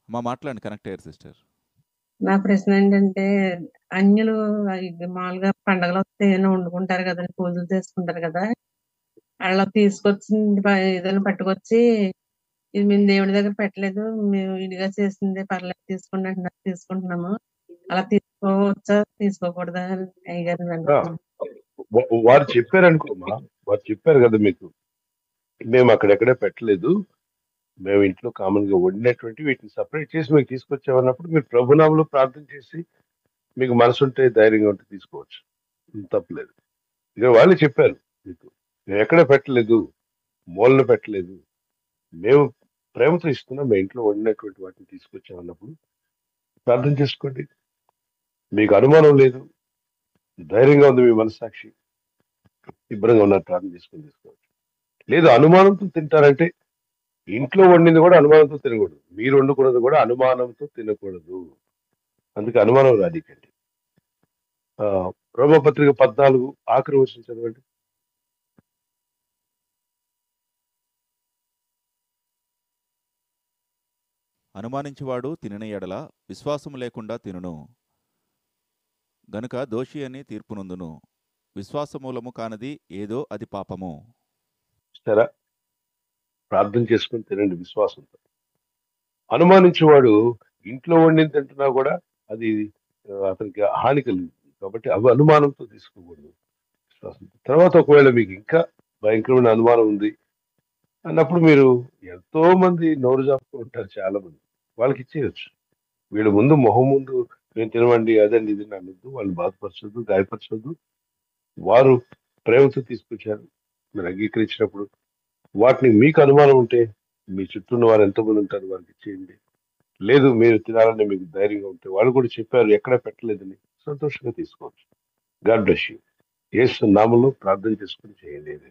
మాట్లాడండి, కనెక్ట్ అయ్యారు సిస్టర్. నా ప్రశ్న ఏంటంటే, అన్యులు ఇది మామూలుగా పండగలు వస్తే ఏమైనా వండుకుంటారు కదండి, పూజలు చేసుకుంటారు కదా, అలా తీసుకొచ్చింది ఏదైనా పట్టుకొచ్చి, ఇది మేము దేవుడి దగ్గర పెట్టలేదు, మేము ఇదిగా చేసిందే పర్లేదు తీసుకోండి అంటున్నారు, తీసుకుంటున్నాము. అలా తీసుకోవచ్చా తీసుకోకూడదా అయ్యగారు అంటున్నాను. వారు చెప్పారనుకోమా, వారు చెప్పారు కదా మీకు, మేము అక్కడెక్కడే పెట్టలేదు, మేము ఇంట్లో కామన్ గా వండినటువంటి వీటిని సపరేట్ చేసి మీకు తీసుకొచ్చామన్నప్పుడు మీరు ప్రభునామంలో ప్రార్థన చేసి మీకు మనసుంటే ధైర్యంగా ఉంటే తీసుకోవచ్చు, తప్పలేదు. ఇక వాళ్ళు చెప్పారు మీకు, మేము ఎక్కడ పెట్టలేదు, మూలను పెట్టలేదు, మేము ప్రేమతో ఇస్తున్నాం, మేము ఇంట్లో వండినటువంటి వాటిని తీసుకొచ్చామన్నప్పుడు ప్రార్థన చేసుకోండి. మీకు అనుమానం లేదు, ధైర్యంగా ఉంది, మీ మనస్సాక్షి శుభ్రంగా ఉన్నారు, ప్రార్థన చేసుకొని తీసుకోవచ్చు. లేదు అనుమానంతో తింటారంటే, ఇంట్లో వండింది కూడా అనుమానంతో తినకూడదు, మీరు వండుకున్నది కూడా అనుమానంతో తినకూడదు, అందుకే అనుమానం రాదికండి. రోమపత్రిక 14 ఆఖరి వచనం చదవండి. అనుమానించువాడు తినని ఎడల విశ్వాసము లేకుండా తినును గనుక దోషి అని తీర్పునందును. విశ్వాసమూలము కానిది ఏదో అది పాపము. సరే, ప్రార్థన చేసుకుని తినండి విశ్వాసంతో. అనుమానించేవాడు ఇంట్లో వండింది తింటున్నా కూడా అది అతనికి హాని కలుగుతుంది, కాబట్టి అవి అనుమానంతో తీసుకోకూడదు, విశ్వాసంతో. తర్వాత ఒకవేళ మీకు ఇంకా భయంకరమైన అనుమానం ఉంది అన్నప్పుడు మీరు, ఎంతో మంది నోరు జాపుతూ ఉంటారు చాలా మంది, వాళ్ళకి ఇచ్చేయచ్చు. వీళ్ళ ముందు మొహం ముందు మేము తినవండి అదండి ఇది అనొద్దు, వాళ్ళు బాధపరచొద్దు, గాయపరచొద్దు. వారు ప్రేమతో తీసుకొచ్చారు, మీరు అంగీకరించినప్పుడు వాటిని మీకు అనుమానం ఉంటే మీ చుట్టూ ఉన్న వారు ఎంతోమంది ఉంటారు, వారికి ఇచ్చేయండి. లేదు మీరు తినాలని మీకు ధైర్యంగా ఉంటే, వాళ్ళు కూడా చెప్పారు ఎక్కడ పెట్టలేదని, సంతోషంగా తీసుకోవచ్చు. God bless you. యేసు నామములో ప్రార్థన చేసుకుని చేయండి.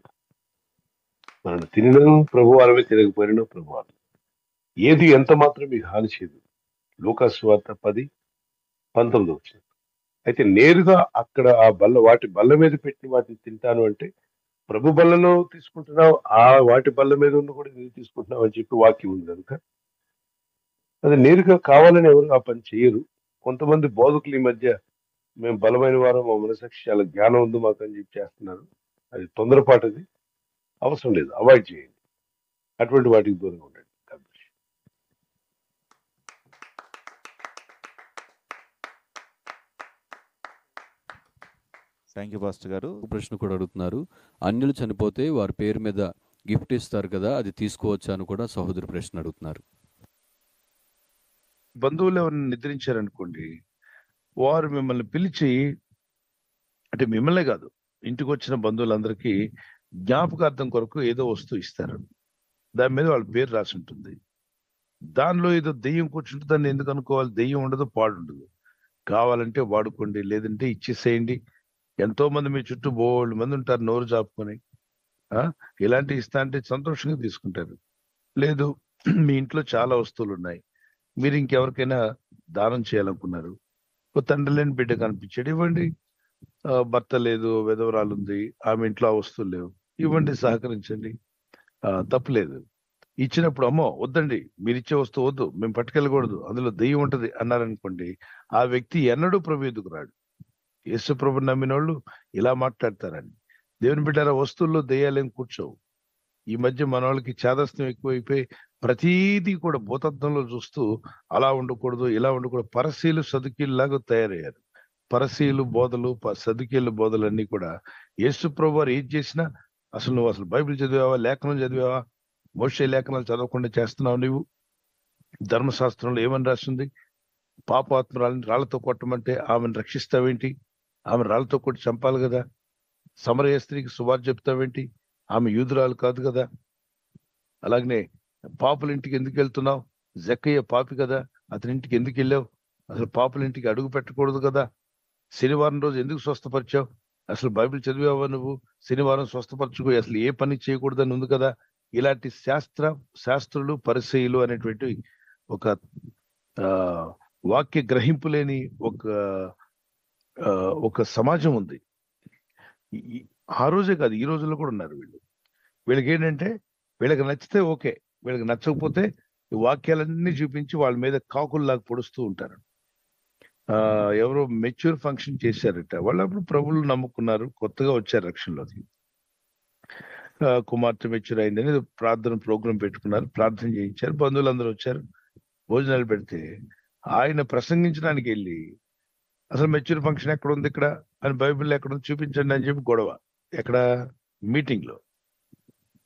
మనం తినను ప్రభువారమే, తినకపోయినా ప్రభువారు, ఏది ఎంత మాత్రం మీకు హాని చేయదు. లూకాసు వార్త 10:19. అయితే నేరుగా అక్కడ ఆ బల్ల, వాటి బల్ల మీద పెట్టిన వాటిని తింటాను అంటే, ప్రభు బల్లలో తీసుకుంటున్నావు, ఆ వాటి బల్ల మీద ఉన్న కూడా నేను తీసుకుంటున్నావు అని చెప్పి వాక్యం ఉంది కనుక అది నేరుగా కావాలని ఎవరు ఆ పని చేయరు. కొంతమంది బోధకులు ఈ మధ్య మేము బలమైన వారం, మా మనసాక్షి చాలా జ్ఞానం ఉంది మాకు అని చెప్పి చేస్తున్నారు. అది తొందరపాటు, అది అవసరం లేదు, అవాయిడ్ చేయండి, అటువంటి వాటికి దూరంగా ఉండండి. థ్యాంక్ యూ పాస్టర్ గారు. ప్రశ్న కూడా అడుగుతున్నారు, అన్యులు చనిపోతే వారి పేరు మీద గిఫ్ట్ ఇస్తారు కదా, అది తీసుకోవచ్చా అని కూడా సహోదరు ప్రశ్న అడుగుతున్నారు. బంధువులు ఎవరిని నిద్రించారనుకోండి, వారు మిమ్మల్ని పిలిచి, అంటే మిమ్మల్నే కాదు, ఇంటికి వచ్చిన బంధువులందరికీ జ్ఞాపకార్థం కొరకు ఏదో వస్తువు ఇస్తారు, దాని మీద వాళ్ళ పేరు రాసి ఉంటుంది. దానిలో ఏదో దెయ్యం కూర్చుంటే దాన్ని ఎందుకు అనుకోవాలి? దెయ్యం ఉండదు, పాడుండదు. కావాలంటే వాడుకోండి, లేదంటే ఇచ్చేసేయండి. ఎంతో మంది మీ చుట్టూ బోల్డ్ మంది ఉంటారు నోరు చాపుకొని, ఇలాంటి ఇస్తా అంటే సంతోషంగా తీసుకుంటారు. లేదు మీ ఇంట్లో చాలా వస్తువులు ఉన్నాయి, మీరు ఇంకెవరికైనా దానం చేయాలనుకున్నారు, ఒక తండ్రి లేని బిడ్డ కనిపించాడు, ఇవ్వండి. భర్త లేదు, విధవరాలు ఉంది, ఆమె ఇంట్లో ఆ వస్తువులు లేవు, ఇవ్వండి, సహకరించండి, తప్పులేదు. ఇచ్చినప్పుడు అమ్మో వద్దండి, మీరు ఇచ్చే వస్తువు వద్దు, మేము పట్టుకెళ్ళకూడదు, అందులో దెయ్యం ఉంటది అన్నారనుకోండి, ఆ వ్యక్తి ఎన్నడూ ప్రభు ఎదుగు రాడు. యేసు ప్రభు నమ్మిన వాళ్ళు ఇలా మాట్లాడతారండి. దేవుని బిడ్డారా, వస్తువుల్లో దెయ్యాలేం కూర్చోవు. ఈ మధ్య మన వాళ్ళకి చాదస్తం ఎక్కువైపోయి ప్రతీది కూడా భూతత్వంలో చూస్తూ అలా ఉండకూడదు, ఇలా ఉండకూడదు, పరసీలు సదుకీలు లాగా తయారయ్యారు. పరసీలు బోధలు, సదుకీలు బోధలు అన్ని కూడా యేసు ప్రభు వారు ఏది చేసినా, అసలు నువ్వు అసలు బైబిల్ చదివావా, లేఖనం చదివావా? మోషే లేఖనాలు చదవకుండా చేస్తున్నావు నువ్వు. ధర్మశాస్త్రంలో ఏమని రాస్తుంది? పాపాత్మరాలని రాళ్లతో కొట్టమంటే ఆమెను రక్షిస్తావేంటి? ఆమె రాళ్లతో కొట్టి చంపాలి కదా. సమరయ స్త్రీకి సువార్త చెప్తావేంటి? ఆమె యూదురాలు కాదు కదా. అలాగనే పాపుల ఇంటికి ఎందుకు వెళ్తున్నావు? జక్కయ్య పాపి కదా, అతని ఇంటికి ఎందుకు వెళ్ళావు? అసలు పాపుల ఇంటికి అడుగు పెట్టకూడదు కదా. శనివారం రోజు ఎందుకు స్వస్థపరిచావు? అసలు బైబిల్ చదివావా నువ్వు? శనివారం స్వస్థపరచుకో, అసలు ఏ పని చేయకూడదని ఉంది కదా. ఇలాంటి శాస్త్రులు, పరిసయ్యులు అనేటువంటి ఒక వాక్య గ్రహింపు లేని ఒక సమాజం ఉంది. ఆ రోజే కాదు, ఈ రోజుల్లో కూడా ఉన్నారు వీళ్ళు. వీళ్ళకి ఏంటంటే, వీళ్ళకి నచ్చితే ఓకే, వీళ్ళకి నచ్చకపోతే ఈ వాక్యాలన్నీ చూపించి వాళ్ళ మీద కాకుల్లాగా పొడుస్తూ ఉంటారు. ఎవరో మెచ్యూర్ ఫంక్షన్ చేశారట, వాళ్ళు అప్పుడు ప్రభువులు నమ్ముకున్నారు, కొత్తగా వచ్చారు రక్షణలోకి. కుమార్తె మెచ్యూర్ అయిందని ప్రార్థన ప్రోగ్రాం పెట్టుకున్నారు, ప్రార్థన చేయించారు, బంధువులందరూ వచ్చారు, భోజనాలు పెడితే ఆయన ప్రసంగించడానికి వెళ్ళి అసలు మెచ్యూర్ ఫంక్షన్ ఎక్కడ ఉంది ఇక్కడ అని, బైబిల్ ఎక్కడ ఉంది చూపించండి అని చెప్పి గొడవ. ఎక్కడ? మీటింగ్ లో.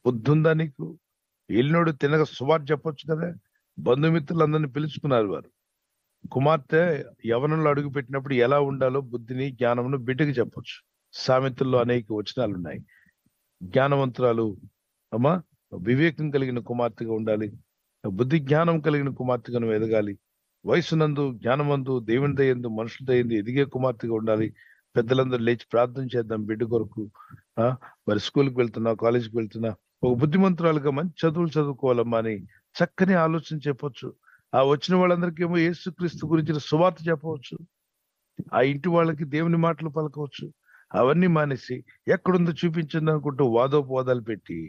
బుద్ధుందా నీకు? వెళ్ళినోడు తినక సువార్త చెప్పొచ్చు కదా. బంధుమిత్రులందరినీ పిలుచుకున్నారు వారు. కుమార్తె యవనంలో అడుగు పెట్టినప్పుడు ఎలా ఉండాలో బుద్ధిని జ్ఞానమును బిడ్డకి చెప్పొచ్చు. సామెతల్లో అనేక వచనాలు ఉన్నాయి. జ్ఞానవంతురాలు అమ్మా వివేకం కలిగిన కుమార్తెగా ఉండాలి, బుద్ధి జ్ఞానం కలిగిన కుమార్తెగా నువ్వు ఎదగాలి, వయసునందు జ్ఞానమందు దేవుని దయందు మనుషుల దయందు ఎదిగే కుమార్తెగా ఉండాలి. పెద్దలందరూ లేచి ప్రార్థన చేద్దాం బిడ్డ కొరకు. మరి స్కూల్కి వెళ్తున్నా, కాలేజీకి వెళ్తున్నా, ఒక బుద్ధిమంతురాలుగా మంచి చదువులు చదువుకోవాలమ్మా అని చక్కని ఆలోచన చెప్పొచ్చు. ఆ వచ్చిన వాళ్ళందరికీ ఏమో యేసుక్రీస్తు గురించిన సువార్త చెప్పవచ్చు. ఆ ఇంటి వాళ్ళకి దేవుని మాటలు పలకవచ్చు. అవన్నీ మానేసి ఎక్కడుందో చూపించండి అనుకుంటూ వాదోపవాదాలు పెట్టి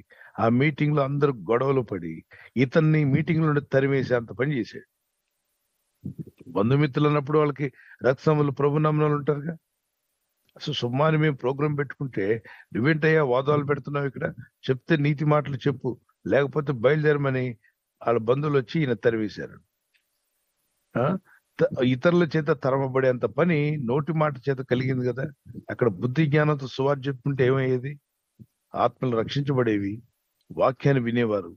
ఆ మీటింగ్ లో అందరూ గొడవలు పడి ఇతన్ని మీటింగ్ నుండి తరిమేసి అంత పని చేశాడు. బంధుమిత్రులు అన్నప్పుడు వాళ్ళకి రక్తసములు ప్రభు నమ్మనాలు ఉంటారుగా. అసలు సుమ్మాని మేము ప్రోగ్రాం పెట్టుకుంటే నువ్వేంటయ్యా వాదాలు పెడుతున్నావు ఇక్కడ, చెప్తే నీతి మాటలు చెప్పు, లేకపోతే బయలుదేరమని వాళ్ళ బంధువులు వచ్చి ఈయన తరివేశారు. ఇతరుల చేత తరమబడేంత పని నోటి మాట చేత కలిగింది కదా. అక్కడ బుద్ధి జ్ఞానంతో సువార్త చెప్పుకుంటే ఏమయ్యేది? ఆత్మలు రక్షించబడేవి, వాక్యాన్ని వినేవారు,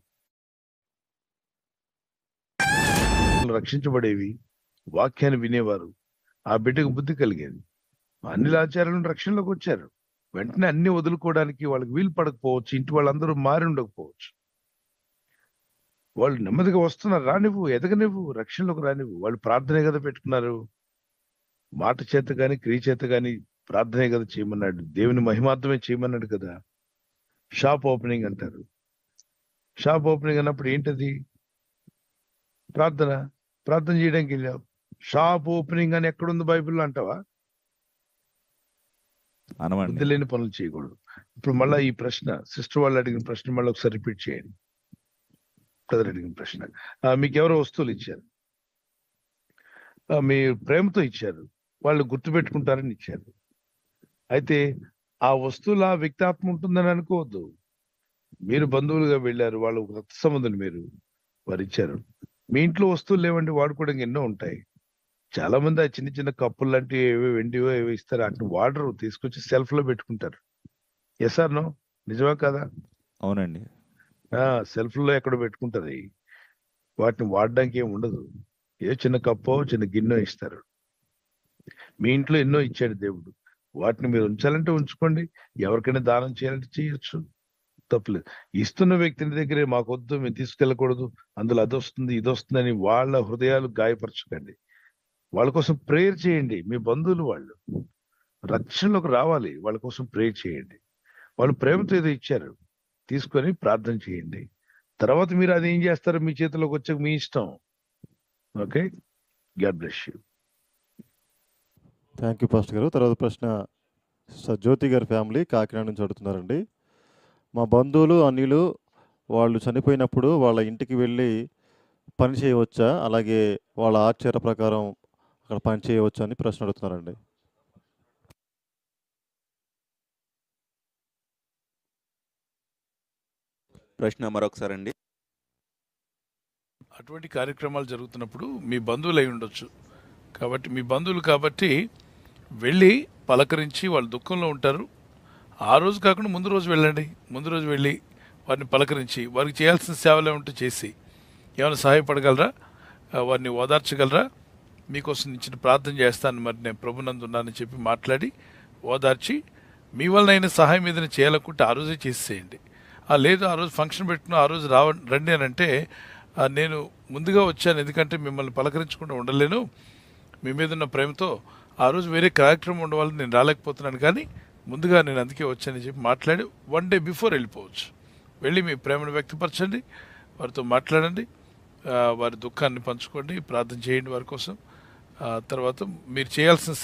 రక్షించబడేవి, వాక్యాన్ని వినేవారు. ఆ బిడ్డకు బుద్ధి కలిగేది. అన్ని ఆచారాలను రక్షణలోకి వచ్చారు. వెంటనే అన్ని వదులుకోవడానికి వాళ్ళకి వీలు పడకపోవచ్చు, ఇంటి వాళ్ళందరూ మారి ఉండకపోవచ్చు. వాళ్ళు నెమ్మదిగా వస్తున్నారు, రానివ్వు, ఎదగనివ్వు, రక్షణలోకి రానివ్వు. వాళ్ళు ప్రార్థనే కదా పెట్టుకున్నారు. మాట చేత గాని క్రియ చేత గాని ప్రార్థనే కదా చేయమన్నాడు. దేవుని మహిమార్థమే చేయమన్నాడు కదా. షాప్ ఓపెనింగ్ అంటారు. షాప్ ఓపెనింగ్ అన్నప్పుడు ఏంటది? ప్రార్థన. ప్రార్థన చేయడానికి వెళ్ళావు. షాప్ ఓపెనింగ్ అని ఎక్కడుంది బైబిల్లో అంటావా? బుద్ధి లేని పనులు చేయకూడదు. ఇప్పుడు మళ్ళా ఈ ప్రశ్న, సిస్టర్ వాళ్ళు అడిగిన ప్రశ్న మళ్ళీ ఒకసారి రిపీట్ చేయండి. బ్రదర్ అడిగిన ప్రశ్న, మీకు ఎవరో వస్తువులు ఇచ్చారు, మీ ప్రేమతో ఇచ్చారు, వాళ్ళు గుర్తుపెట్టుకుంటారని ఇచ్చారు. అయితే ఆ వస్తువులు ఆ వ్యక్తాత్మ ఉంటుందని అనుకోవద్దు. మీరు బంధువులుగా వెళ్ళారు, వాళ్ళు రక్త సంబంధులు, మీరు వారు ఇచ్చారు. మీ ఇంట్లో వస్తువులు లేవండి, వాడుకోవడానికి ఎన్నో ఉంటాయి. చాలా మంది ఆ చిన్న చిన్న కప్పులు లాంటివి ఏవో వెండివో ఏవో ఇస్తారు, అక్కడ వాడరు, తీసుకొచ్చి సెల్ఫ్ లో పెట్టుకుంటారు. Yes or no? నిజమా కదా? అవునండి. సెల్ఫ్ లో ఎక్కడ పెట్టుకుంటది, వాటిని వాడడానికి ఏమి ఉండదు. ఏ చిన్న కప్పో చిన్న గిన్నె ఇస్తారు. మీ ఇంట్లో ఎన్నో ఇచ్చాడు దేవుడు, వాటిని మీరు ఉంచాలంటే ఉంచుకోండి, ఎవరికైనా దానం చేయాలంటే చేయొచ్చు, తప్పలేదు. ఇస్తున్న వ్యక్తిని దగ్గరే మాకొద్దు, మేము తీసుకెళ్ళకూడదు, అందులో అది వస్తుంది ఇది వస్తుంది అని వాళ్ళ హృదయాలు గాయపరచకండి. వాళ్ళ కోసం ప్రేయర్ చేయండి. మీ బంధువులు వాళ్ళు రక్షణలోకి రావాలి, వాళ్ళ కోసం ప్రేయర్ చేయండి. వాళ్ళు ప్రేమతో ఏదో ఇచ్చారు, తీసుకొని ప్రార్థన చేయండి. తర్వాత మీరు అది ఏం చేస్తారో మీ చేతిలోకి వచ్చాక మీ ఇష్టం. Okay, God bless you. Thank you pastor గారు. తర్వాత ప్రశ్న జ్యోతి గారి ఫ్యామిలీ కాకినాడ నుంచి అడుగుతున్నారండి. మా బంధువులు అన్యులు వాళ్ళు చనిపోయినప్పుడు వాళ్ళ ఇంటికి వెళ్ళి పని చేయవచ్చా, అలాగే వాళ్ళ ఆచార ప్రకారం అక్కడ పని చేయవచ్చా అని ప్రశ్న అడుగుతున్నారండి. ప్రశ్న మరొకసారి అండి. అటువంటి కార్యక్రమాలు జరుగుతున్నప్పుడు మీ బంధువులు అయి ఉండొచ్చు, కాబట్టి మీ బంధువులు కాబట్టి వెళ్ళి పలకరించి, వాళ్ళు దుఃఖంలో ఉంటారు, ఆ రోజు కాకుండా ముందు రోజు వెళ్ళండి. ముందు రోజు వెళ్ళి వారిని పలకరించి, వారికి చేయాల్సిన సేవలు ఏమంటూ చేసి ఏమైనా సహాయపడగలరా, వారిని ఓదార్చగలరా, మీకోసం ఇచ్చిన ప్రార్థన చేస్తాను, మరి నేను ప్రభునందు ఉన్నానని చెప్పి మాట్లాడి ఓదార్చి, మీ వలన అయిన సహాయం ఏదైనా చేయాలనుకుంటే ఆ రోజే చేసేయండి. లేదు ఆ రోజు ఫంక్షన్ పెట్టుకుని ఆ రోజు రండి అని అంటే, నేను ముందుగా వచ్చాను ఎందుకంటే మిమ్మల్ని పలకరించకుండా ఉండలేను, మీ మీద ఉన్న ప్రేమతో ఆ రోజు వేరే కార్యక్రమం ఉండవాలని నేను రాలేకపోతున్నాను, కానీ ముందుగా నేను అందుకే వచ్చానని చెప్పి మాట్లాడి 1 day బిఫోర్ వెళ్ళిపోవచ్చు. వెళ్ళి మీ ప్రేమను వ్యక్తపరచండి, వారితో మాట్లాడండి, వారి దుఃఖాన్ని పంచుకోండి, ప్రార్థన చేయండి వారి కోసం. తర్వాత మీరు చేయాల్సిన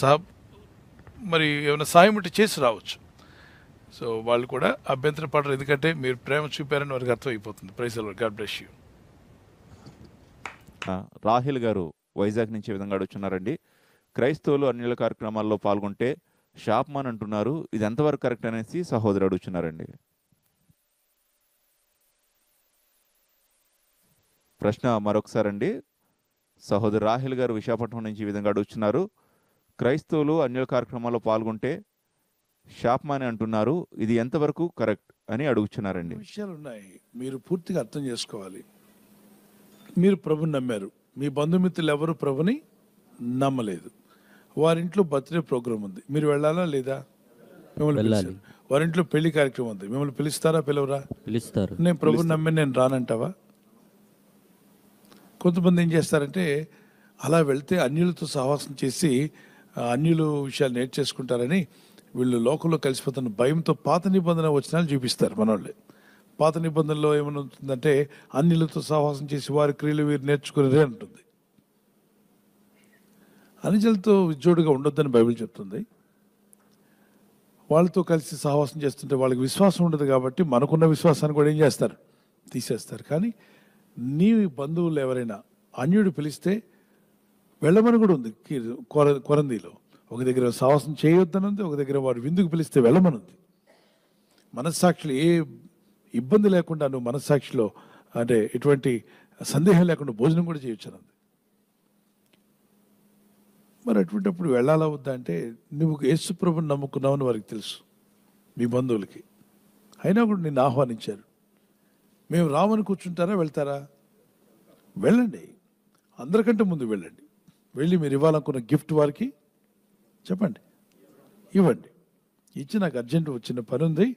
మరి ఏమైనా సాయం ఉంటే చేసి రావచ్చు. సో వాళ్ళు కూడా అభ్యంతరం పడరు, ఎందుకంటే మీరు ప్రేమ చూపారని వారికి అర్థమైపోతుంది. Praise the lord. God bless you. Rahil garu Vizag నుంచి ఈ విధంగా అడుగుతున్నారండి. క్రైస్తవులు అన్యుల కార్యక్రమాల్లో పాల్గొంటే షాప్మాన్ అంటున్నారు, ఇది ఎంతవరకు కరెక్ట్ అనేసి సహోదరు అడుగుతున్నారండి. ప్రశ్న మరొకసారి అండి. సహోదరు రాహిల్ గారు విశాఖపట్నం నుంచి ఈ విధంగా అడుగుతున్నారు, క్రైస్తవులు అన్యుల కార్యక్రమాల్లో పాల్గొంటే షాప్మాన్ అంటున్నారు, ఇది ఎంతవరకు కరెక్ట్ అని అడుగుతున్నారండి. విషయాలు ఉన్నాయి, మీరు పూర్తిగా అర్థం చేసుకోవాలి. మీరు ప్రభుని నమ్మారు, మీ బంధుమిత్రులు ఎవరు ప్రభుని నమ్మలేదు. వారింట్లో బర్త్డే ప్రోగ్రామ్ ఉంది, మీరు వెళ్ళాలా లేదా? మిమ్మల్ని పిలిచారు. వారింట్లో పెళ్లి కార్యక్రమం ఉంది, మిమ్మల్ని పిలుస్తారా పిలవరా? పిలుస్తారు. నేను ప్రభుని నమ్మి నేను రానంటావా? కొంతమంది ఏం చేస్తారంటే అలా వెళ్తే అన్యులతో సహవాసం చేసి అన్యులు విషయాలు నేర్చేసుకుంటారని వీళ్ళు లోకంలో కలిసిపోతున్న భయంతో పాత నిబంధన వచనాలు చూపిస్తారు మనోళ్ళే. పాత నిబంధనలో ఏమవుతుందంటే అన్యులతో సహవాసం చేసి వారి క్రియలు వీరు నేర్చుకునేదే అంటుంది. అనుజులతో విజోడుగా ఉండొద్దని బైబిల్ చెప్తుంది. వాళ్ళతో కలిసి సహవాసం చేస్తుంటే వాళ్ళకి విశ్వాసం ఉండదు కాబట్టి మనకున్న విశ్వాసాన్ని కూడా ఏం చేస్తారు? తీసేస్తారు. కానీ నీ బంధువులు ఎవరైనా అన్యుడు పిలిస్తే వెళ్ళమని కూడా ఉంది కొరందీలో. ఒక దగ్గర సహవాసం చేయొద్దనుంది, ఒక దగ్గర వాడు విందుకు పిలిస్తే వెళ్ళమనుంది. మనస్సాక్షిలో ఏ ఇబ్బంది లేకుండా నువ్వు మనస్సాక్షిలో అంటే ఎటువంటి సందేహం లేకుండా భోజనం కూడా చేయొచ్చనుంది. మరి అటువంటిప్పుడు వెళ్ళాలా వద్దా అంటే నువ్వు యేసు ప్రభుని నమ్ముకున్నావని వారికి తెలుసు, మీ బంధువులకి. అయినా కూడా నిన్ను ఆహ్వానించారు. మేము రామని కూర్చుంటారా, వెళ్తారా? వెళ్ళండి, అందరికంటే ముందు వెళ్ళండి. వెళ్ళి మీరు ఇవ్వాలనుకున్న గిఫ్ట్ వారికి చెప్పండి, ఇవ్వండి. ఇచ్చి నాకు అర్జెంట్ వచ్చిన పని ఉంది,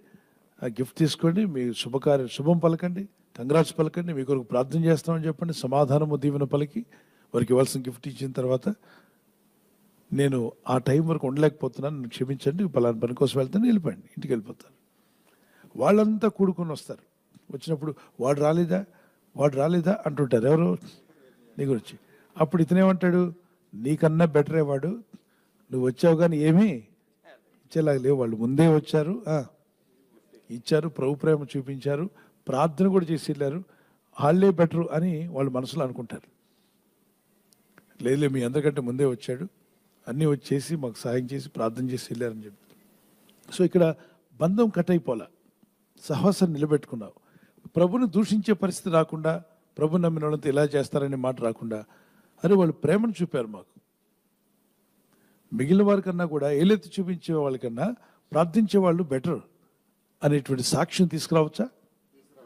ఆ గిఫ్ట్ తీసుకోండి, మీ శుభం పలకండి, కంగ్రాట్స్ పలకండి, మీ కొరకు ప్రార్థన చేస్తామని చెప్పండి. సమాధానము దీవెన పలికి వారికి ఇవ్వాల్సిన గిఫ్ట్ ఇచ్చిన తర్వాత నేను ఆ టైం వరకు ఉండలేకపోతున్నాను, నన్ను క్షమించండి, పలానా పని కోసం వెళ్తాను, వెళ్ళిపోండి, ఇంటికి వెళ్ళిపోతారు. వాళ్ళంతా కూడుకొని వస్తారు. వచ్చినప్పుడు వాడు రాలేదా అంటుంటారు ఎవరు నీ గురించి. అప్పుడు ఇతనేమంటాడు, నీకన్నా బెటరే వాడు, నువ్వు వచ్చావు కానీ ఏమీ ఇచ్చేలాగా లేవు. వాళ్ళు ముందే వచ్చారు, ఇచ్చారు, ప్రభు ప్రేమ చూపించారు, ప్రార్థన కూడా చేసి వెళ్ళారు, వాళ్ళే బెటరు అని వాళ్ళు మనసులో అనుకుంటారు. లేదు మీ అందరికంటే ముందే వచ్చాడు, అన్నీ వచ్చేసి మాకు సాయం చేసి ప్రార్థన చేసి వెళ్ళారని చెప్పి. సో ఇక్కడ బంధం కట్ అయిపోలా, సహవాసాన్ని నిలబెట్టుకున్నావు. ప్రభుని దూషించే పరిస్థితి రాకుండా, ప్రభు నమ్మిన వాళ్ళంతా ఇలా చేస్తారనే మాట రాకుండా, అరే వాళ్ళు ప్రేమను చూపారు మాకు, మిగిలిన వారికన్నా కూడా ఏలెత్తి చూపించే వాళ్ళకన్నా ప్రార్థించే వాళ్ళు బెటర్ అనేటువంటి సాక్ష్యం తీసుకురావచ్చా?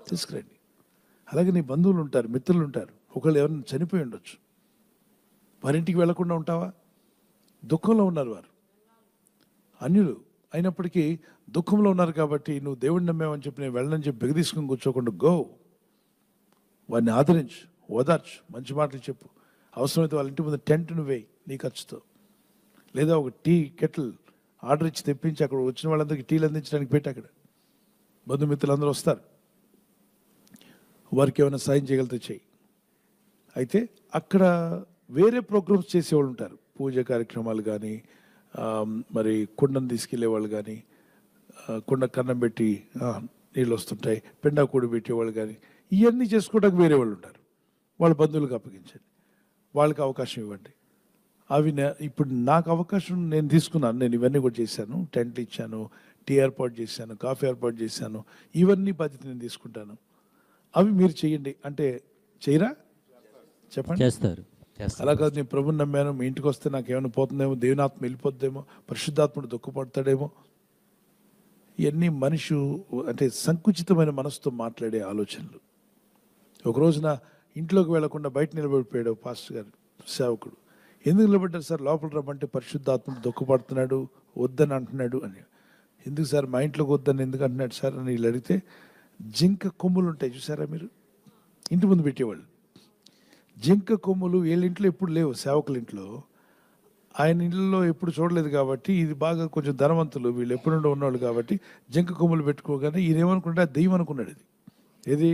తీసుకురండి. అలాగే నీ బంధువులు ఉంటారు, మిత్రులు ఉంటారు, ఒకళ్ళు ఎవరైనా చనిపోయి ఉండొచ్చు, వారింటికి వెళ్లకుండా ఉంటావా? దుఃఖంలో ఉన్నారు వారు, అన్యులు అయినప్పటికీ దుఃఖంలో ఉన్నారు కాబట్టి నువ్వు దేవుడిని నమ్మేవని చెప్పి నేను వెళ్ళని చెప్పి బెగదీసుకుని కూర్చోకుండా గో, వారిని ఆదరించు, ఓదార్చు, మంచి మాటలు చెప్పు. అవసరమైతే వాళ్ళ ఇంటి ముందు టెంట్ వేయి నీ ఖర్చుతో, లేదా ఒక టీ కెటిల్ ఆర్డర్ ఇచ్చి తెప్పించి అక్కడ వచ్చిన వాళ్ళందరికీ టీలు అందించడానికి పెట్టి అక్కడ బంధుమిత్రులు అందరూ వస్తారు, వారికి ఏమైనా సాయం చేయగలిగితే చెయ్యి. అయితే అక్కడ వేరే ప్రోగ్రామ్స్ చేసేవాళ్ళు ఉంటారు, పూజ కార్యక్రమాలు కానీ, మరి కుండను తీసుకెళ్లే వాళ్ళు కానీ, కుండ కన్నం పెట్టి నీళ్ళు వస్తుంటాయి, పెండా కూడి పెట్టేవాళ్ళు కానీ, ఇవన్నీ చేసుకోవడానికి వేరే వాళ్ళు ఉంటారు. వాళ్ళ బంధువులకు అప్పగించండి, వాళ్ళకి అవకాశం ఇవ్వండి. అవి ఇప్పుడు నాకు అవకాశం నేను తీసుకున్నాను, నేను ఇవన్నీ కూడా చేశాను, టెంట్లు ఇచ్చాను, టీ ఏర్పాటు చేశాను, కాఫీ ఏర్పాటు చేశాను, ఇవన్నీ బాధ్యత నేను తీసుకుంటాను, అవి మీరు చెయ్యండి అంటే చేయరా? చెప్పండి. చేస్తారు. అలా కాదు, నేను ప్రభుని నమ్మాను, మీ ఇంటికి వస్తే నాకు ఏమైనా పోతుందేమో, దేవునాత్మ వెళ్ళిపోద్దేమో, పరిశుద్ధాత్ముడు దుఃఖపడతాడేమో, ఇవన్నీ మనిషి అంటే సంకుచితమైన మనసుతో మాట్లాడే ఆలోచనలు. ఒక రోజున ఇంట్లోకి వెళ్లకుండా బయట నిలబడిపోయాడు పాస్టర్ గారు సేవకుడు. ఎందుకు నిలబడ్డారు సార్? లోపల రమ్మంటే పరిశుద్ధాత్ముడు దుఃఖపడుతున్నాడు, వద్దని అంటున్నాడు అని. ఎందుకు సార్ మా ఇంట్లోకి వద్దని ఎందుకు అంటున్నాడు సార్ అని వీళ్ళు అడిగితే, జింక కొమ్ములు ఉంటాయి చూసారా మీరు, ఇంటి ముందు పెట్టేవాళ్ళు. జింక కొమ్ములు వీళ్ళ ఇంట్లో ఎప్పుడు లేవు, సేవకుల ఇంట్లో, ఆయన ఇళ్ళలో ఎప్పుడు చూడలేదు కాబట్టి, ఇది బాగా కొంచెం ధనవంతులు వీళ్ళు ఎప్పుడు ఉన్నవాళ్ళు కాబట్టి జింక కొమ్ములు పెట్టుకోగానే ఈయన ఏమనుకుంటే దెయ్యం అనుకున్నాడు. ఇది ఏది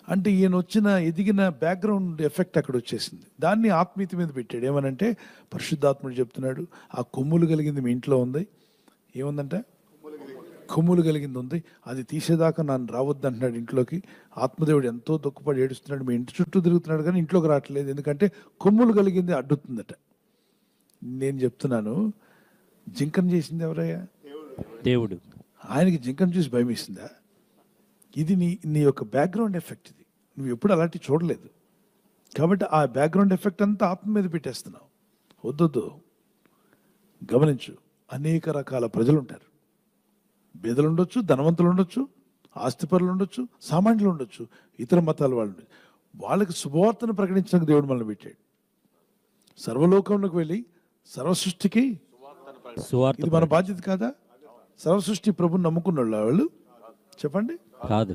అంటే ఈయన వచ్చిన ఎదిగిన బ్యాక్గ్రౌండ్ ఎఫెక్ట్ అక్కడ వచ్చేసింది. దాన్ని ఆత్మీయత మీద పెట్టాడు. ఏమనంటే పరిశుద్ధాత్ముడు చెప్తున్నాడు, ఆ కొమ్ములు కలిగింది మీ ఇంట్లో ఉంది. ఏముందంటే కొమ్ములు కలిగింది ఉంది, అది తీసేదాకా నన్ను రావద్దు అంటున్నాడు ఇంట్లోకి. ఆత్మదేవుడు ఎంతో దుఃఖపడి ఏడుస్తున్నాడు, మీ ఇంటి చుట్టూ తిరుగుతున్నాడు కానీ ఇంట్లోకి రావట్లేదు, ఎందుకంటే కొమ్ములు కలిగింది అడ్డుతుందట. నేను చెప్తున్నాను, జింకను చేసింది ఎవరయ్యా? దేవుడు. ఆయనకి జింకను చూసి భయం వేసిందా? ఇది నీ యొక్క బ్యాక్గ్రౌండ్ ఎఫెక్ట్. ఇది నువ్వు ఎప్పుడు అలాంటివి చూడలేదు కాబట్టి ఆ బ్యాక్గ్రౌండ్ ఎఫెక్ట్ అంతా ఆత్మ మీద పెట్టేస్తున్నావు. వద్దొద్దు, గమనించు. అనేక రకాల ప్రజలు ఉంటారు. బేదలు ఉండొచ్చు, ధనవంతులు ఉండొచ్చు, ఆస్తిపరులు ఉండొచ్చు, సామాన్యులు ఉండొచ్చు, ఇతర మతాల వాళ్ళు ఉండొచ్చు. వాళ్ళకి శుభవార్తను ప్రకటించడానికి దేవుడు మనల్ని పెట్టాడు. సర్వలోకంలోకి వెళ్ళి సర్వసృష్టికి సువార్త ఇది మన బాధ్యత కాదా? సర్వసృష్టి ప్రభుని నమ్ముకున్న వాళ్ళు చెప్పండి, కాదు,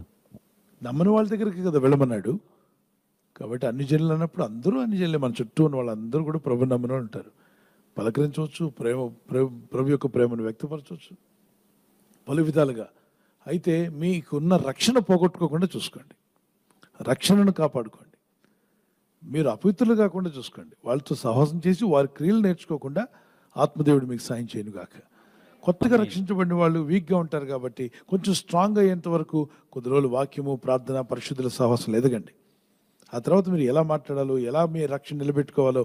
నమ్మని వాళ్ళ దగ్గరికి కదా వెళ్ళమన్నాడు. కాబట్టి అన్ని జనులు అన్నప్పుడు అందరూ అన్ని జనులే, మన చుట్టూ ఉన్న వాళ్ళందరూ కూడా ప్రభు నమ్మని వాళ్ళు ఉంటారు. పలకరించవచ్చు, ప్రభు యొక్క ప్రేమను వ్యక్తపరచవచ్చు పలు విధాలుగా. అయితే మీకున్న రక్షణ పోగొట్టుకోకుండా చూసుకోండి, రక్షణను కాపాడుకోండి. మీరు అపవిత్రులు కాకుండా చూసుకోండి. వాళ్ళతో సహవాసం చేసి వారి క్రియలు నేర్చుకోకుండా ఆత్మదేవుడు మీకు సాయం చేయను గాక. కొత్తగా రక్షించబడిన వాళ్ళు వీక్గా ఉంటారు కాబట్టి కొంచెం స్ట్రాంగ్ అయ్యేంత వరకు కొద్ది రోజులు వాక్యము, ప్రార్థన, పరిశుద్ధుల సహవాసం ఎదగండి. ఆ తర్వాత మీరు ఎలా మాట్లాడాలో, ఎలా మీ రక్షణ నిలబెట్టుకోవాలో,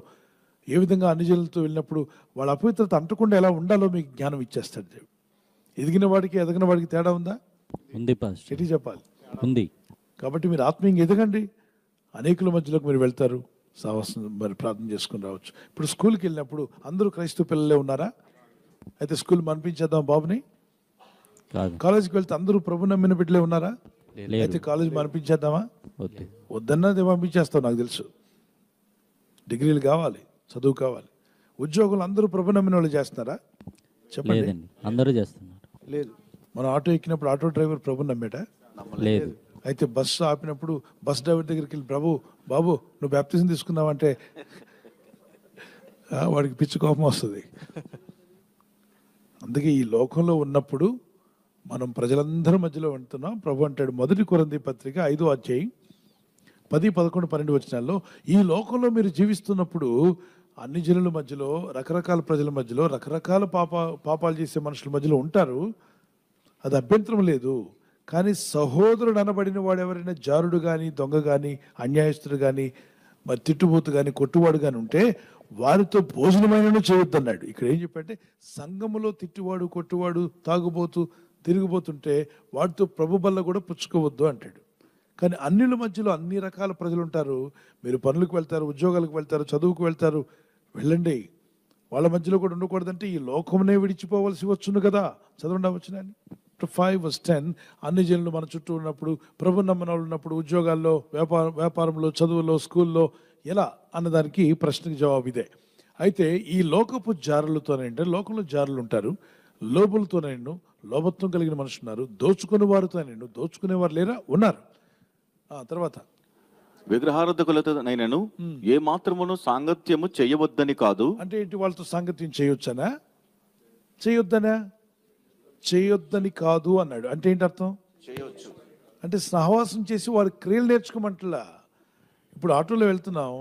ఏ విధంగా అన్ని జనులతో వెళ్ళినప్పుడు వాళ్ళ అపవిత్రత అంటకుండా ఎలా ఉండాలో మీకు జ్ఞానం ఇచ్చేస్తాడు దేవుడు. ఎదిగిన వాడికి ఎదగిన వాడికి తేడా ఉందా? ఉంది పాస్టర్, ఎటు చెప్పాలి? ఉంది. కాబట్టి మీరు ఆత్మీయంగా ఎదగండి. అనేకుల మధ్యలోకి మీరు వెళ్తారు, సహవాసం మరి ప్రార్థన చేసుకుని రావచ్చు. ఇప్పుడు స్కూల్కి వెళ్ళినప్పుడు అందరూ క్రైస్తవ పిల్లలే ఉన్నారా? అయితే స్కూల్ మనిపించేద్దాం బాబుని. కాదు, కాలేజీకి వెళ్తే అందరూ ప్రభు నమ్మిన బిడ్డలే ఉన్నారా? లేరు. అయితే కాలేజ్ మనిపించేద్దామా? వద్దు. వద్దన్నది పంపించేస్తావు, నాకు తెలుసు. డిగ్రీలు కావాలి, చదువు కావాలి. ఉద్యోగులు అందరూ ప్రభు నమ్మిన వాళ్ళు చేస్తున్నారా? చెప్పండి. లేదండి, అందరూ చేస్తున్నారు. లేదు. మనం ఆటో ఎక్కినప్పుడు ఆటో డ్రైవర్ ప్రభు నమ్మేటా? లేదు. అయితే బస్సు ఆపినప్పుడు బస్ డ్రైవర్ దగ్గరికి వెళ్ళి, బాబు నువ్వు బ్యాప్టిజం తీసుకున్నావంటే వాడికి పిచ్చి కోపం వస్తుంది. అందుకే ఈ లోకంలో ఉన్నప్పుడు మనం ప్రజలందరి మధ్యలో ఉంటున్నాం. ప్రభు అంటాడు మొదటి కొరింథీ పత్రిక 5వ అధ్యాయం 10, 11, 12 వచనాల్లో, ఈ లోకంలో మీరు జీవిస్తున్నప్పుడు అన్ని జనుల మధ్యలో, రకరకాల ప్రజల మధ్యలో, రకరకాల పాపాలు చేసే మనుషుల మధ్యలో ఉంటారు. అది అభ్యంతరం లేదు. కానీ సహోదరుడు అనబడిన వాడు ఎవరైనా జారుడు కానీ, దొంగ కానీ, అన్యాయస్తుడు కానీ, మరి తిట్టుబోతు కానీ, కొట్టువాడు కానీ ఉంటే వారితో భోజనమైనను చేయొద్దన్నాడు. ఇక్కడ ఏం చెప్పంటే, సంఘములో తిట్టువాడు, కొట్టువాడు, తాగుబోతు, తిరిగిపోతుంటే వాటితో ప్రభు బల్ల కూడా పుచ్చుకోవద్దు అంటాడు. కానీ అన్నిల మధ్యలో అన్ని రకాల ప్రజలు ఉంటారు. మీరు పనులకు వెళ్తారు, ఉద్యోగాలకు వెళ్తారు, చదువుకు వెళ్తారు, వెళ్ళండి. వాళ్ళ మధ్యలో కూడా ఉండకూడదంటే ఈ లోకమునే విడిచిపోవలసి వచ్చును కదా. చదవండి వచ్చినాన్ని 5:10. అన్ని జనులు మన చుట్టూ ఉన్నప్పుడు, ప్రభు నమ్మన వాళ్ళు ఉన్నప్పుడు, ఉద్యోగాల్లో, వ్యాపారంలో, చదువులో, స్కూల్లో ఎలా అన్నదానికి ప్రశ్నకి జవాబు ఇదే. అయితే ఈ లోకపు జారులతోనంటే, లోకంలో జారులు ఉంటారు, లోబులతోనైనా లోభత్వం కలిగిన మనుషులు ఉన్నారు, దోచుకునే వారితోనైనా దోచుకునేవారు లేరా? ఉన్నారు. తర్వాత విగ్రహారాధకులతోనైనను ఏ మాత్రమును సాంగత్యము చేయవద్దని కాదు. అంటే ఏంటి? వాళ్ళతో సాంగత్యం చేయొచ్చనా? చేయొద్దనా? చేయొద్దని కాదు అన్నాడు. అంటే ఏంటి అర్థం? చేయొచ్చు అంటే సహవాసం చేసి వారి క్రియలు నేర్చుకోమంటలా. ఇప్పుడు ఆటోలో వెళ్తున్నాం,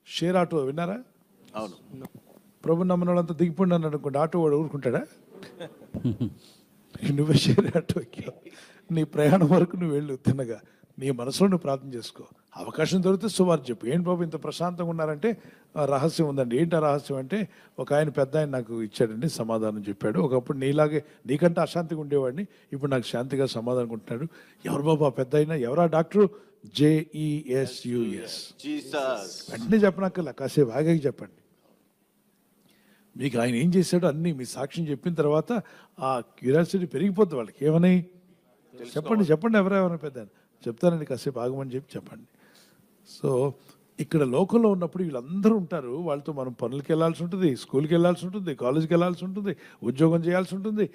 షేర్ ఆటో విన్నారా? అవును. ప్రభు నమ్మని వాళ్ళంతా దిగిపోండి అన్నాడు అనుకోండి, ఆటో వాడు ఊరుకుంటాడా? నువ్వే షేర్ ఆటో ఎక్కావు, నీ ప్రయాణం వరకు నువ్వు వెళ్ళు తిన్నగా, నీ మనసులో నువ్వు ప్రార్థన చేసుకో. అవకాశం దొరికితే సువార్త చెప్పు. ఏంటి బాబు ఇంత ప్రశాంతంగా ఉన్నారంటే రహస్యం ఉందండి. ఏంటి ఆ రహస్యం అంటే, ఒక ఆయన పెద్ద ఆయన నాకు ఇచ్చాడండి, సమాధానం చెప్పాడు. ఒకప్పుడు నీలాగే నీకంటే అశాంతిగా ఉండేవాడిని, ఇప్పుడు నాకు శాంతిగా సమాధానం ఉంటున్నాడు. ఎవరు బాబు ఆ పెద్ద అయినా? ఎవరా డాక్టరు? JESUS. వెంటనే చెప్పనక్కర్లా, కాసేపు ఆగాకి చెప్పండి. మీకు ఆయన ఏం చేశాడో అన్నీ మీ సాక్ష్యం చెప్పిన తర్వాత ఆ క్యూరియాసిటీ పెరిగిపోద్ది వాళ్ళకి. ఏమని చెప్పండి ఎవరెవరైనా పెద్ద చెప్తానండి, కాసేపు ఆగమని చెప్పండి. సో ఇక్కడ లోకంలో ఉన్నప్పుడు వీళ్ళందరూ ఉంటారు. వాళ్ళతో మనం పనులకి వెళ్ళాల్సి ఉంటుంది, స్కూల్కి వెళ్ళాల్సి ఉంటుంది, కాలేజీకి వెళ్ళాల్సి ఉంటుంది, ఉద్యోగం చేయాల్సి ఉంటుంది.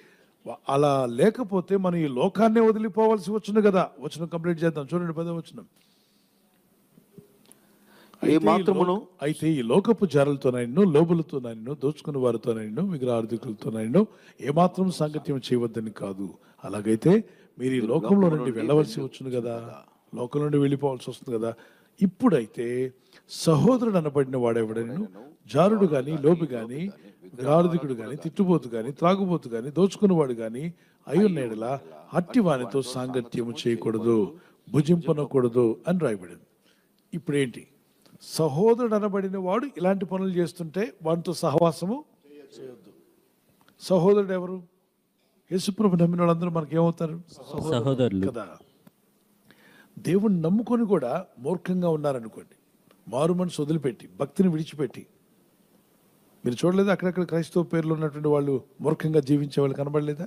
అలా లేకపోతే మనం ఈ లోకాన్నే వదిలిపోవాల్సి వచ్చింది కదా. వచనం కంప్లీట్ చేద్దాం, చూడండి 10వ వచనం. అయితే ఈ లోకపు జారులతోనైనా, లోబులతోనైనా, దోచుకున్న వారితోనైనా, విగ్రహార్థికులతోనైనా ఏమాత్రం సాంగత్యం చేయవద్దని కాదు. అలాగైతే మీరు ఈ లోకంలో నుండి వెళ్ళవలసి వచ్చును కదా, లోకం నుండి వెళ్ళిపోవాల్సి వస్తుంది కదా. ఇప్పుడైతే సహోదరుడు అనబడిన వాడెవడను జారుడు గాని, లోబి గాని, విగ్రహారాధికుడు గాని, తిట్టుబోతు గాని, త్రాగుబోతు గాని, దోచుకున్నవాడు గాని అయ్యున్నేడలా అట్టి వానితో సాంగత్యము చేయకూడదు, భుజింపనకూడదు అని రాయబడింది. ఇప్పుడు ఏంటి? సహోదరుడు అనబడిన వాడు ఇలాంటి పనులు చేస్తుంటే వానితో సహవాసము చేయొద్దు. సహోదరుడు ఎవరు? యేసుప్రభు నమ్మిన వాళ్ళందరూ మనకి ఏమవుతారు? సహోదరులు కదా. దేవుణ్ణి నమ్ముకొని కూడా మూర్ఖంగా ఉన్నారనుకోండి, మారు మనసు వదిలిపెట్టి భక్తిని విడిచిపెట్టి, మీరు చూడలేదా అక్కడక్కడ క్రైస్తవ పేర్లు ఉన్నటువంటి వాళ్ళు మూర్ఖంగా జీవించే వాళ్ళు కనబడలేదా?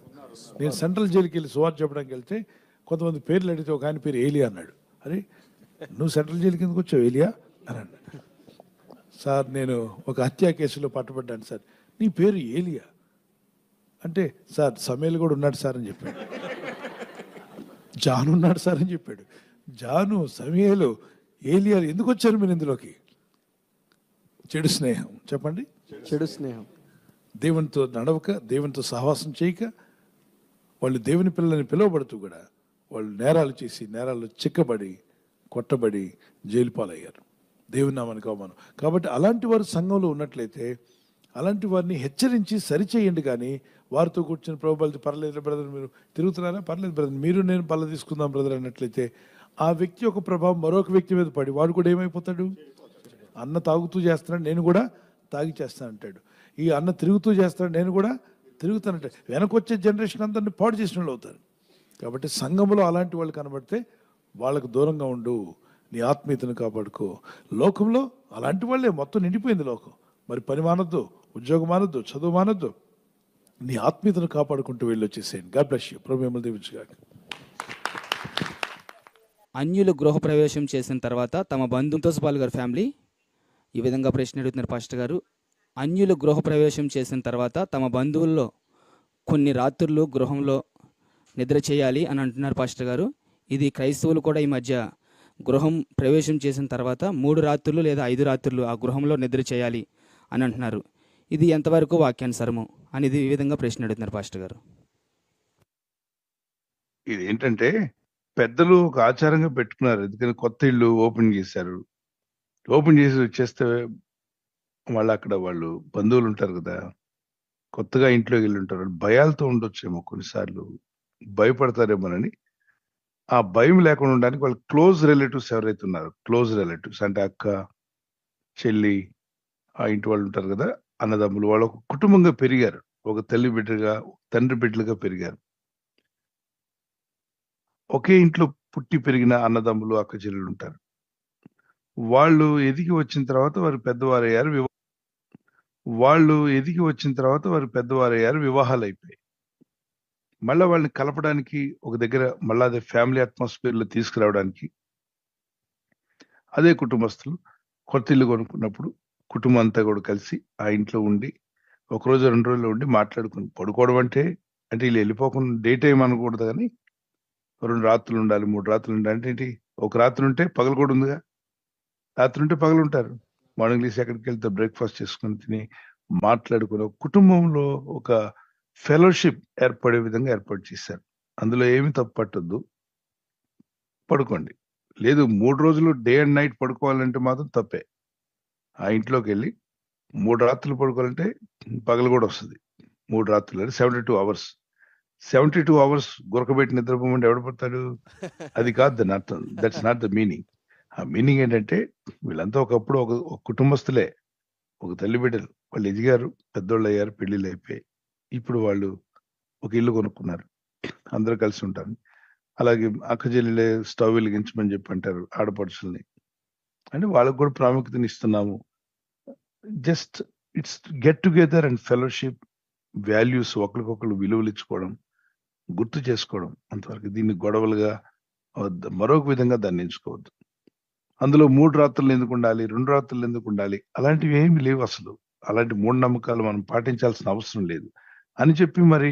నేను సెంట్రల్ జైలుకి వెళ్ళి సువార్త చెప్పడానికి వెళ్తే కొంతమంది పేర్లు అడిగితే ఒక ఆయన పేరు ఏలియా అన్నాడు. అరే నువ్వు సెంట్రల్ జైలుకి ఎందుకు వచ్చావు ఏలియా అని అన్నాడు. సార్ నేను ఒక హత్యా కేసులో పట్టుబడ్డాను సార్. నీ పేరు ఏలియా అంటే, సార్ సమేలు కూడా ఉన్నాడు సార్ అని చెప్పాడు. జాను ఉన్నాడు సార్ అని చెప్పాడు. జాను, సమేలు, ఏలియా ఎందుకు వచ్చారు మీరు ఇందులోకి? చెడు స్నేహం. చెప్పండి, చెడు స్నేహం. దేవునితో నడవక, దేవునితో సహవాసం చేయక, వాళ్ళు దేవుని పిల్లలని పిలువబడుతూ కూడా వాళ్ళు నేరాలు చేసి, నేరాలు చిక్కబడి, కొట్టబడి జైలు పాలయ్యారు. దేవుని నామానికి అవమానం. కాబట్టి అలాంటి వారు సంఘంలో ఉన్నట్లయితే అలాంటి వారిని హెచ్చరించి సరిచేయండి. కానీ వారితో కూర్చొని ప్రభు బలి పర్లేదు బ్రదర్, మీరు తిరుగుతున్నారా? పర్లేదు బ్రదర్, మీరు నేను బల్ల తీసుకుందాం బ్రదర్ అన్నట్లయితే ఆ వ్యక్తి యొక్క ప్రభావం మరొక వ్యక్తి మీద పడి వాడు కూడా ఏమైపోతాడు? అన్న తాగుతూ చేస్తున్నాడు, నేను కూడా తాగి చేస్తాను అంటాడు. ఈ అన్న తిరుగుతూ చేస్తాడు, నేను కూడా తిరుగుతానంటాడు. వెనకొచ్చే జనరేషన్ అందరిని పాడు చేసిన వాళ్ళు అవుతారు. కాబట్టి సంఘంలో అలాంటి వాళ్ళు కనబడితే వాళ్ళకు దూరంగా ఉండు, నీ ఆత్మీయతను కాపాడుకో. లోకంలో అలాంటి వాళ్ళే మొత్తం నిండిపోయింది లోకం. మరి పని మానొద్దు, ఉద్యోగం మానొద్దు, చదువు మానొద్దు, నీ ఆత్మీయతను కాపాడుకుంటూ వెళ్ళి వచ్చేసేయండి. God bless you. ప్రభు మిమ్మల్ని దీవించుగాక. అన్యులు గృహప్రవేశం చేసిన తర్వాత తమ బంధువుతో సుపాల్ గారి ఫ్యామిలీ ఈ విధంగా ప్రశ్న అడుగుతున్నారు పాస్టర్ గారు. అన్యులు గృహప్రవేశం చేసిన తర్వాత తమ బంధువుల్లో కొన్ని రాత్రులు గృహంలో నిద్ర చేయాలి అని అంటున్నారు పాస్టర్ గారు. ఇది క్రైస్తవులు కూడా ఈ మధ్య గృహం ప్రవేశం చేసిన తర్వాత 3 రాత్రులు లేదా 5 రాత్రులు ఆ గృహంలో నిద్ర చేయాలి అని అంటున్నారు. ఇది ఎంతవరకు వాక్యానుసారము అనేది ఈ విధంగా ప్రశ్న అడుగుతున్నారు పాస్టర్ గారు. ఇది ఏంటంటే పెద్దలు ఒక ఆచారంగా పెట్టుకున్నారు. ఎందుకని కొత్త ఇల్లు ఓపెన్ చేశారు. ఓపెన్ చేసి వచ్చేస్తే వాళ్ళు అక్కడ వాళ్ళు బంధువులు ఉంటారు కదా, కొత్తగా ఇంట్లోకి వెళ్ళి ఉంటారు. భయాలతో ఉండొచ్చేమో, కొన్నిసార్లు భయపడతారేమోనని. ఆ భయం లేకుండా ఉండడానికి వాళ్ళు క్లోజ్ రిలేటివ్స్ ఎవరైతే ఉన్నారో, క్లోజ్ రిలేటివ్స్ అంటే అక్క, చెల్లి, ఆ ఇంటి వాళ్ళు ఉంటారు కదా, అన్నదమ్ములు, వాళ్ళు ఒక కుటుంబంగా పెరిగారు. ఒక తల్లి బిడ్డగా, తండ్రి బిడ్డలుగా పెరిగారు. ఒకే ఇంట్లో పుట్టి పెరిగిన అన్నదమ్ములు, అక్క చెల్లెలు ఉంటారు. వాళ్ళు ఎదిగి వచ్చిన తర్వాత వారు పెద్దవారయ్యారు. వివాహాలు అయిపోయాయి. మళ్ళీ వాళ్ళని కలపడానికి ఒక దగ్గర, మళ్ళీ అదే ఫ్యామిలీ అట్మాస్ఫియర్ లో తీసుకురావడానికి అదే కుటుంబస్తులు కొత్త ఇల్లు కొనుక్కున్నప్పుడు కుటుంబం అంతా కూడా కలిసి ఆ ఇంట్లో ఉండి 1 రోజు 2 రోజులు ఉండి మాట్లాడుకుని పడుకోవడం అంటే వీళ్ళు వెళ్ళిపోకుండా డే టైం అనకూడదు, కానీ 2 రాత్రులు ఉండాలి, 3 రాత్రులు ఉండాలి. అంటే ఏంటి, ఒక రాత్రి ఉంటే పగలు కూడా ఉందిగా, రాత్రి ఉంటే పగలు ఉంటారు. మార్నింగ్ లేసి ఎక్కడికి వెళ్తే బ్రేక్ఫాస్ట్ చేసుకుని తిని మాట్లాడుకుని ఒక కుటుంబంలో ఒక ఫెలోషిప్ ఏర్పడే విధంగా ఏర్పాటు చేశారు. అందులో ఏమి తప్పు పట్టొద్దు, పడుకోండి. లేదు 3 రోజులు డే అండ్ నైట్ పడుకోవాలంటే మాత్రం తప్పే. ఆ ఇంట్లోకి వెళ్ళి 3 రాత్రులు పడుకోవాలంటే పగలు కూడా వస్తుంది. 3 రాత్రులు అంటే 72 అవర్స్. 72 అవర్స్ గురకబెట్టి నిద్రపోమంటే ఎవడు పడతాడు? అది కాదు దాని అర్థం. That's not the meaning. ఆ మీనింగ్ ఏంటంటే వీళ్ళంతా ఒకప్పుడు ఒక కుటుంబస్తులే, ఒక తల్లి బిడ్డలు. వాళ్ళు ఎదిగారు, పెద్దోళ్ళు అయ్యారు, పెళ్లిళ్ళు అయిపోయాయి. ఇప్పుడు వాళ్ళు ఒక ఇల్లు కొనుక్కున్నారు, అందరూ కలిసి ఉంటారు. అలాగే అక్క చెల్లెలే స్టవ్ వెలిగించమని చెప్పి అంటారు ఆడపడుచుల్ని. అంటే వాళ్ళకు కూడా ప్రాముఖ్యతని ఇస్తున్నాము. Just it's get together and fellowship, values, ఒకరికొకరు విలువలు ఇచ్చుకోవడం, గుర్తు చేసుకోవడం, అంతవరకు. దీన్ని గొడవలుగా మరొక విధంగా దాన్ని ఎంచుకోవద్దు. అందులో 3 రాత్రులు ఎందుకు ఉండాలి, 2 రాత్రులు ఎందుకు ఉండాలి, అలాంటివి ఏమి లేవు అసలు. అలాంటి మూఢనమ్మకాలు మనం పాటించాల్సిన అవసరం లేదు అని చెప్పి, మరి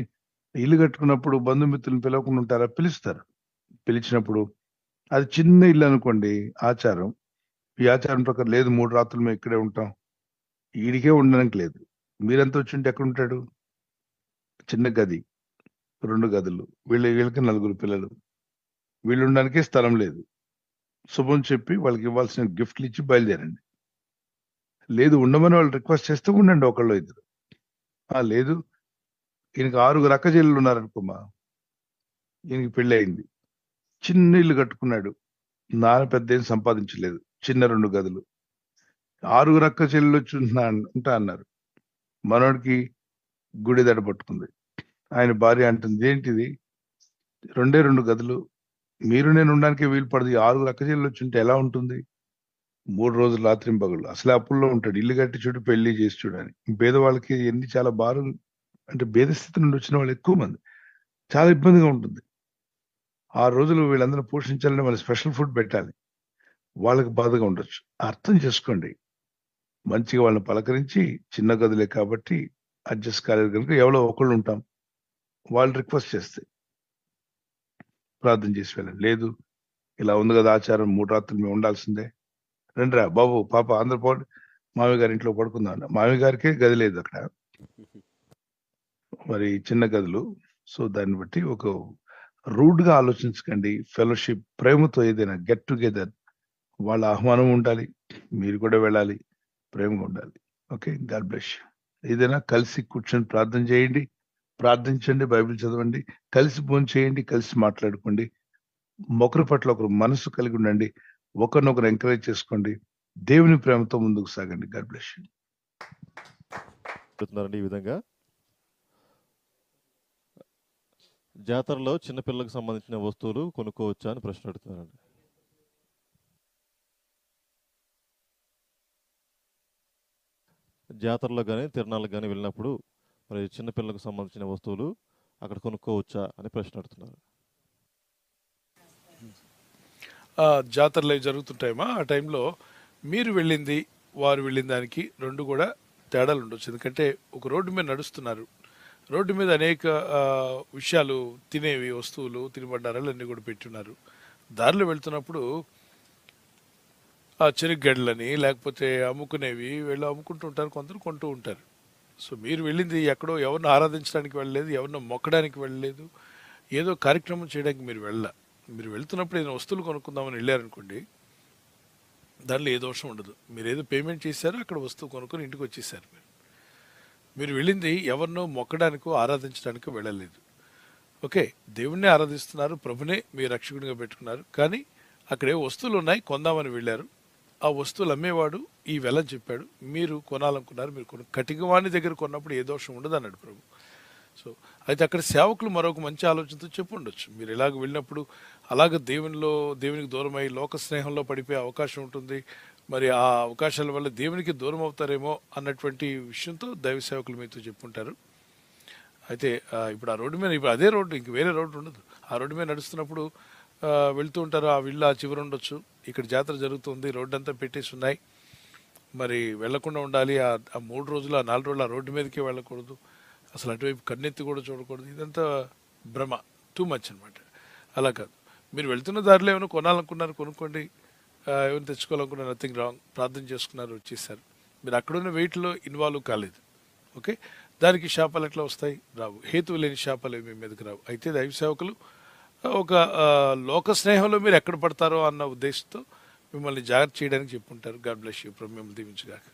ఇల్లు కట్టుకున్నప్పుడు బంధుమిత్రులను పిలవకుండా ఉంటారా? పిలుస్తారు. పిలిచినప్పుడు అది చిన్న ఇల్లు అనుకోండి, ఆచారం. ఈ ఆచారం ప్రకారం లేదు 3 రాత్రులు మేము ఇక్కడే ఉంటాం, ఈడికే ఉండడానికి లేదు. మీరంతా వచ్చి ఉంటే ఎక్కడ ఉంటాడు? చిన్న గది, 2 గదులు, వీళ్ళకి 4 పిల్లలు, వీళ్ళు ఉండడానికే స్థలం లేదు. శుభం చెప్పి వాళ్ళకి ఇవ్వాల్సిన గిఫ్ట్లు ఇచ్చి బయలుదేరండి. లేదు ఉండమని వాళ్ళు రిక్వెస్ట్ చేస్తే ఉండండి ఒకళ్ళు ఇద్దరు. లేదు ఈయనకి 6 అక్క చెల్లెలు ఉన్నారనుకోమా, ఈయనకి పెళ్లి అయింది, చిన్న ఇల్లు కట్టుకున్నాడు, నాన్న పెద్ద ఏం సంపాదించలేదు, చిన్న 2 గదులు, 6 అక్క చెల్లెలు వచ్చి ఉంటా అన్నారు. మనోడికి గుడి దడ పట్టుకుంది. ఆయన భార్య అంటుంది, ఏంటిది 2 గదులు, మీరు నేను ఉండడానికి వీలు పడదు, 6 అక్క చెల్లెలు వచ్చి ఉంటే ఎలా ఉంటుంది? 3 రోజులు రాత్రింపగళ్ళు, అసలే అప్పుల్లో ఉంటాడు, ఇల్లు కట్టి చూడు పెళ్లి చేసి చూడని. పేదవాళ్ళకి ఎన్ని చాలా భారం, అంటే భేద స్థితి నుండి వచ్చిన వాళ్ళు ఎక్కువ మంది, చాలా ఇబ్బందిగా ఉంటుంది. 6 రోజులు వీళ్ళందరినీ పోషించాలంటే మళ్ళీ స్పెషల్ ఫుడ్ పెట్టాలి, వాళ్ళకి బాధగా ఉండొచ్చు. అర్థం చేసుకోండి, మంచిగా వాళ్ళని పలకరించి, చిన్న గదులే కాబట్టి అడ్జస్ట్ కాలేదు కనుక ఎవరో ఒకళ్ళు ఉంటాం, వాళ్ళు రిక్వెస్ట్ చేస్తే ప్రార్థన చేసి వెళ్ళండి. లేదు ఇలా ఉంది కదా ఆచారం, 3 రాత్రులు మేము ఉండాల్సిందే, రండిరా బాబు పాప అందరు పోండి, మామయ్య గారి ఇంట్లో పడుకుందాం అన్న. మామయ్య గారికే గది లేదు అక్కడ, మరి చిన్న గదులు. సో దాన్ని బట్టి ఒక రూడ్ గా ఆలోచించకండి. ఫెలోషిప్, ప్రేమతో ఏదైనా గెట్ టుగెదర్, వాళ్ళ ఆహ్వానం ఉండాలి, మీరు కూడా వెళ్ళాలి, ప్రేమగా ఉండాలి. Okay, God bless you. ఏదైనా కలిసి కూర్చొని ప్రార్థన చేయండి, ప్రార్థించండి, బైబిల్ చదవండి, కలిసి భోజనం చేయండి, కలిసి మాట్లాడుకోండి, ఒకరి పట్ల ఒకరు మనసు కలిగి ఉండండి, ఒకరినొకరు ఎంకరేజ్ చేసుకోండి, దేవుని ప్రేమతో ముందుకు సాగండి. God bless you. చెప్తున్నారండి ఈ విధంగా జాతరలో చిన్నపిల్లలకు సంబంధించిన వస్తువులు కొనుక్కోవచ్చా అని ప్రశ్న అడుగుతున్నారండి. జాతరలో కానీ తిరణాలకు కానీ వెళ్ళినప్పుడు మరి చిన్నపిల్లలకు సంబంధించిన వస్తువులు అక్కడ కొనుక్కోవచ్చా అని ప్రశ్న అడుగుతున్నారు. జాతరలు అవి జరుగుతుంటాయమ్మా, ఆ టైంలో మీరు వెళ్ళింది వారు వెళ్ళిన దానికి 2 కూడా తేడాలు ఉండొచ్చు. ఎందుకంటే ఒక రోడ్డు మీద నడుస్తున్నారు, రోడ్డు మీద అనేక విషయాలు, తినేవి వస్తువులు, తినుబండారాలు అన్నీ కూడా పెట్టున్నారు. దారిలో వెళ్తున్నప్పుడు ఆ చెరుగడ్డలని లేకపోతే అమ్ముకునేవి వీళ్ళు అమ్ముకుంటూ ఉంటారు, కొందరు కొంటూ ఉంటారు. సో మీరు వెళ్ళింది ఎక్కడో ఎవరినో ఆరాధించడానికి వెళ్ళలేదు, ఎవరినో మొక్కడానికి వెళ్ళలేదు, ఏదో కార్యక్రమం చేయడానికి మీరు మీరు వెళ్తున్నప్పుడు ఏదైనా వస్తువులు కొనుక్కుందామని వెళ్ళారనుకోండి, దానిలో ఏ దోషం ఉండదు. మీరు ఏదో పేమెంట్ చేశారో అక్కడ వస్తువు కొనుక్కొని ఇంటికి వచ్చేసారు. మీరు వెళ్ళింది ఎవరినో మొక్కడానికో ఆరాధించడానికో వెళ్ళలేదు. ఓకే, దేవుణ్ణి ఆరాధిస్తున్నారు, ప్రభునే మీ రక్షకునిగా పెట్టుకున్నారు, కానీ అక్కడే వస్తువులు ఉన్నాయి, కొందామని వెళ్ళారు. ఆ వస్తువులు అమ్మేవాడు ఈ వెల చెప్పాడు, మీరు కొనాలనుకున్నారు, మీరు కటికవాణి దగ్గర కొన్నప్పుడు ఏ దోషం ఉండదు అన్నాడు ప్రభు. సో అయితే అక్కడ సేవకులు మరొక మంచి ఆలోచనతో చెప్పు ఉండొచ్చు, మీరు ఇలాగ వెళ్ళినప్పుడు అలాగ దేవునికి దూరమై లోక స్నేహంలో పడిపోయే అవకాశం ఉంటుంది, మరి ఆ అవకాశాల వల్ల దేవునికి దూరం అవుతారేమో అన్నటువంటి విషయంతో దైవ సేవకులు మీతో చెప్పుంటారు. అయితే ఇప్పుడు ఆ రోడ్డు మీద, ఇప్పుడు అదే రోడ్డు, ఇంక వేరే రోడ్డు ఉండదు, ఆ రోడ్డు మీద నడుస్తున్నప్పుడు వెళ్తూ ఉంటారు, ఆ విల్లు ఆ చివరి ఉండొచ్చు, ఇక్కడ జాతర జరుగుతుంది, రోడ్డు అంతా పెట్టేసి ఉన్నాయి, మరి వెళ్లకుండా ఉండాలి, ఆ 3 రోజులు, ఆ 4 రోజులు ఆ రోడ్డు మీదకే వెళ్ళకూడదు, అసలు అటువైపు కన్నెత్తి కూడా చూడకూడదు, ఇదంతా భ్రమ, టూ మచ్ అనమాట. అలా కాదు, మీరు వెళ్తున్న దారిలో ఏమైనా కొనాలనుకున్నారు కొనుక్కోండి, ఏమైనా తెచ్చుకోవాలనుకున్నారు, నథింగ్ రాంగ్, ప్రార్థన చేసుకున్నారు, వచ్చేసారు. మీరు అక్కడున్న వెయిట్లో ఇన్వాల్వ్ కాలేదు. ఓకే, దానికి శాపాలు ఎట్లా వస్తాయి? రావు. హేతువు లేని శాపాలు మీ మీదకి రావు. అయితే దైవ సేవకులు ఒక లోక స్నేహంలో మీరు ఎక్కడ పడతారో అన్న ఉద్దేశంతో మిమ్మల్ని జాగ్రత్త చేయడానికి చెప్పుంటారు. God bless you. ప్రభు మిమ్మల్ని దీవించుగాక.